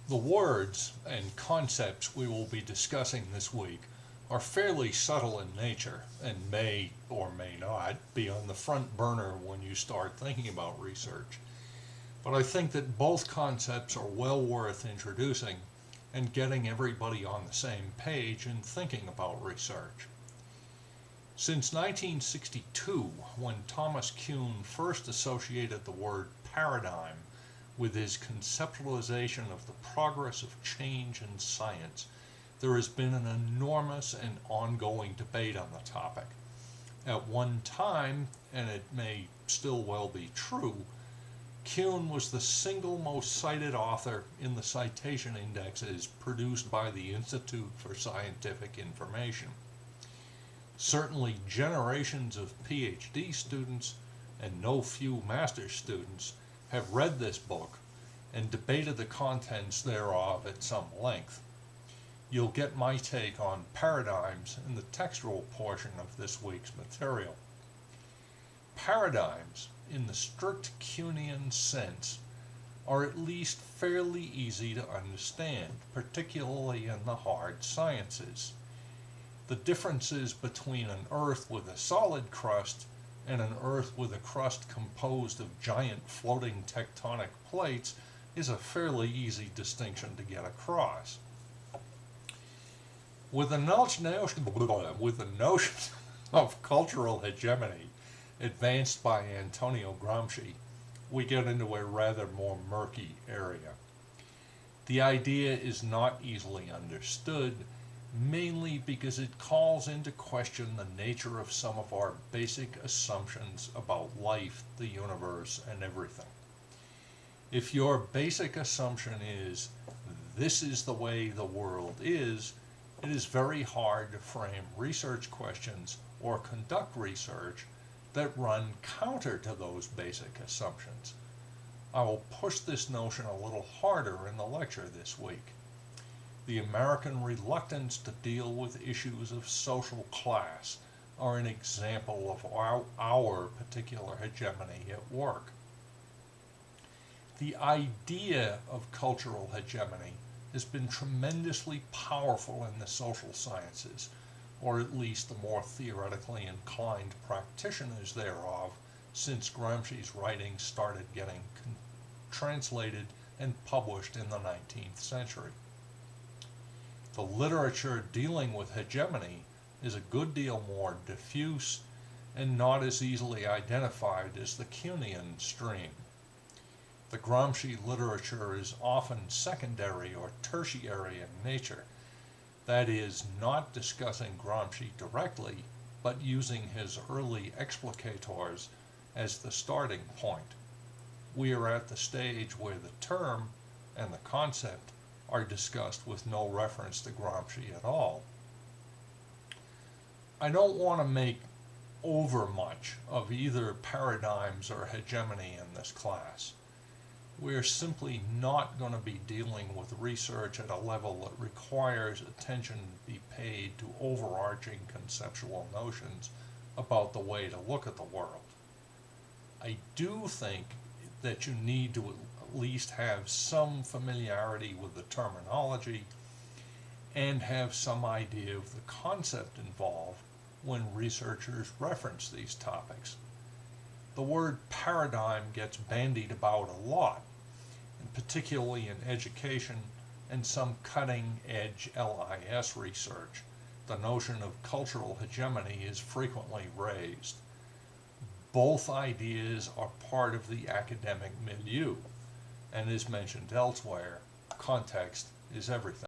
The words and concepts we will be discussing this week are fairly subtle in nature and may or may not be on the front burner when you start thinking about research. But I think that both concepts are well worth introducing and getting everybody on the same page in thinking about research. Since 1962, when Thomas Kuhn first associated the word paradigm with his conceptualization of the progress of change in science, there has been an enormous and ongoing debate on the topic. At one time, and it may still well be true, Kuhn was the single most cited author in the citation indexes produced by the Institute for Scientific Information. Certainly generations of PhD students and no few master's students have read this book and debated the contents thereof at some length. You'll get my take on paradigms in the textual portion of this week's material. Paradigms, in the strict Kuhnian sense, are at least fairly easy to understand, particularly in the hard sciences. The differences between an Earth with a solid crust and an Earth with a crust composed of giant floating tectonic plates is a fairly easy distinction to get across. With the notion of cultural hegemony advanced by Antonio Gramsci, we get into a rather more murky area. The idea is not easily understood, mainly because it calls into question the nature of some of our basic assumptions about life, the universe, and everything. If your basic assumption is, this is the way the world is, it is very hard to frame research questions or conduct research that run counter to those basic assumptions. I will push this notion a little harder in the lecture this week. The American reluctance to deal with issues of social class are an example of our particular hegemony at work. The idea of cultural hegemony has been tremendously powerful in the social sciences, or at least the more theoretically inclined practitioners thereof, since Gramsci's writings started getting translated and published in the 19th century. The literature dealing with hegemony is a good deal more diffuse and not as easily identified as the Kuhnian stream. The Gramsci literature is often secondary or tertiary in nature, that is, not discussing Gramsci directly, but using his early explicators as the starting point. We are at the stage where the term and the concept are discussed with no reference to Gramsci at all. I don't want to make overmuch of either paradigms or hegemony in this class. We're simply not going to be dealing with research at a level that requires attention to be paid to overarching conceptual notions about the way to look at the world. I do think that you need to at least have some familiarity with the terminology and have some idea of the concept involved when researchers reference these topics. The word paradigm gets bandied about a lot, and particularly in education and some cutting-edge LIS research. The notion of cultural hegemony is frequently raised. Both ideas are part of the academic milieu, and as mentioned elsewhere, context is everything.